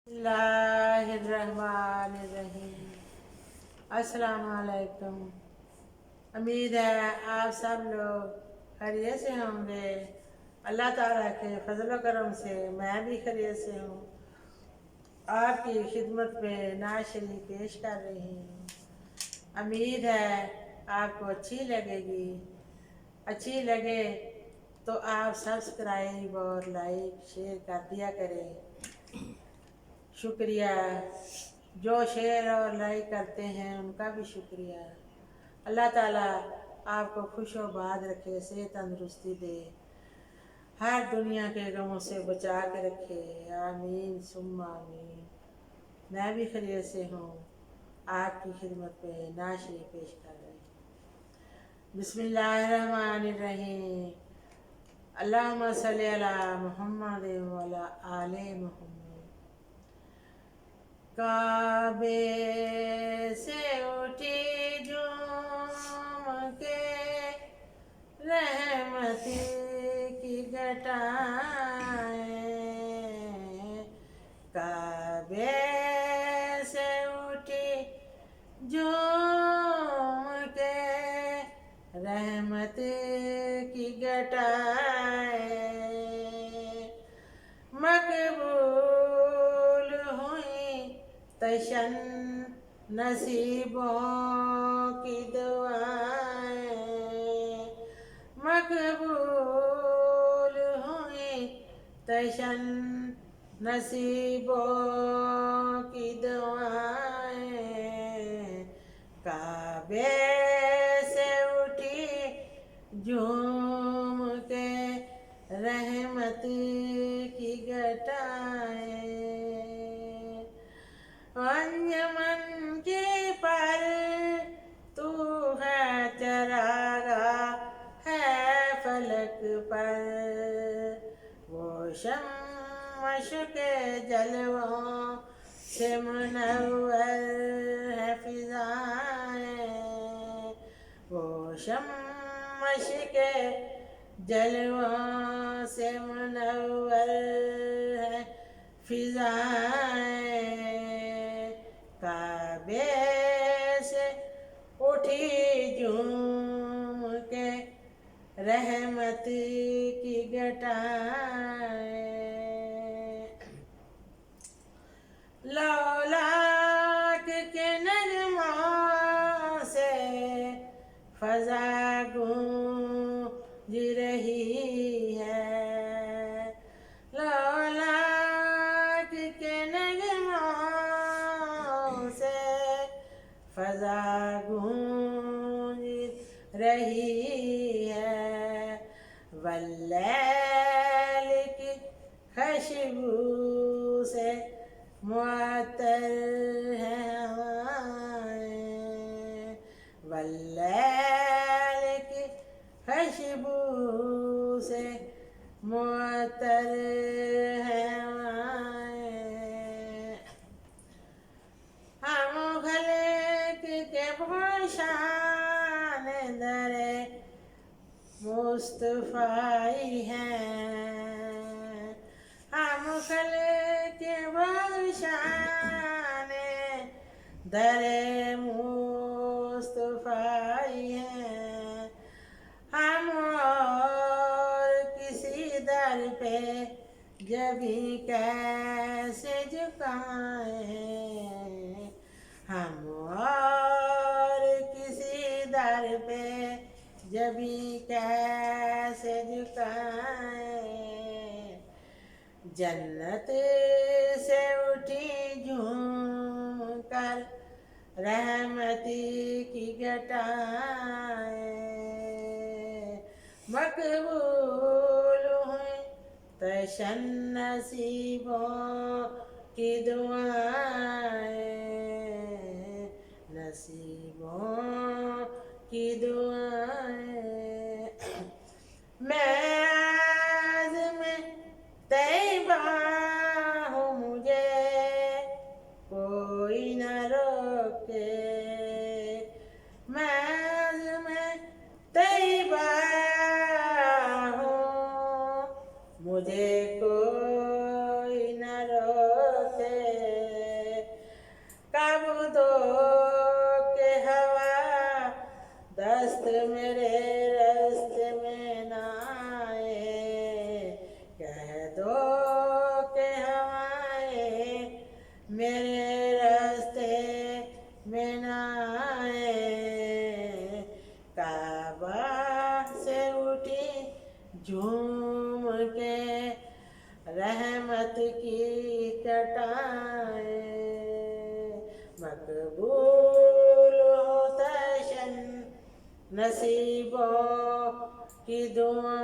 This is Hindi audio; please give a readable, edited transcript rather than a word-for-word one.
बिस्मिल्लाहिर्रहमानिर्रहीम। अस्सलाम वालेकुम। उम्मीद है आप सब लोग खैरियत से होंगे। अल्लाह ताला के फजल व करम से मैं भी खैरियत से हूँ। आपकी खिदमत में नाज शरीफ पेश कर रही हूँ। उम्मीद है आपको अच्छी लगेगी। अच्छी लगे तो आप सब्सक्राइब और लाइक शेयर कर दिया करें। शुक्रिया। जो शेयर और लाइक करते हैं उनका भी शुक्रिया। अल्लाह ताला आपको खुश व बाद रखे, सेहत तंदुरुस्ती दे, हर दुनिया के गमों से बचा के रखे। आमीन सुम्मा आमीन। मैं भी खैरियत से हूँ। आपकी खिदमत पे नाशरी पेश कर रही हूँ। बिस्मिल्लाहिर्रहमानिर्रहीम। अल्लाहुम्मा सल्ली अला मुहम्मद व अला आले मुहम्मद। काबे से उठी झूम के रहमत की घटाएं। काबे से उठी झूम के रहमत की घटाएं। मकबूल हुई तशन नसीबों की दुआएं। मकबूल हुई तशन नसीबों की दुआएं। काबे से उठी झूम के रहमत की घटाएं। अंजमन के पर तू है चरागा है फलक पर। वो शम्श के जलवों से मुनव्वर है फिजाएं। वो शम्श के जलवों से मुनव्वर है फिजाएं। काबे से उठी झूम के रहमत की घटाएं। लौलाक के नगमों से फजा गूंज रही है। लौलाक के नगमों से फजा गूंज रही है। वल्लैल की खुशबू से मुअत्तर है हवाएं। वल्लैल की खुशबू से मुअत्तर है हवाएं। हम खल्क के पोशान दरे मुस्तफ़ाई हैं। हम खल्क के पोशान दरे मुस्तफ़ाई हैं। हम और किसी दर पे जभी कैसे झुकाएं। हम और किसी दर पे जभी कैसे झुकाएं। जन्नत से उठी झूम कर रहमती की घटाएं। मकबूल हुई तशन नसीबों की दुआएं। नसीबों की दुआएं। मैं आज़म तैबा हूँ, मुझे कोई न रोके। मैं आज़म तैबा हूँ, मुझे कोई न रोके। मेरे रास्ते में ना आए, कह दो कि हवाएं मेरे रास्ते में ना आए। काबा से उठी झूम के रहमत की चटाएं, मकबूल होता शन नसीबों की दुआ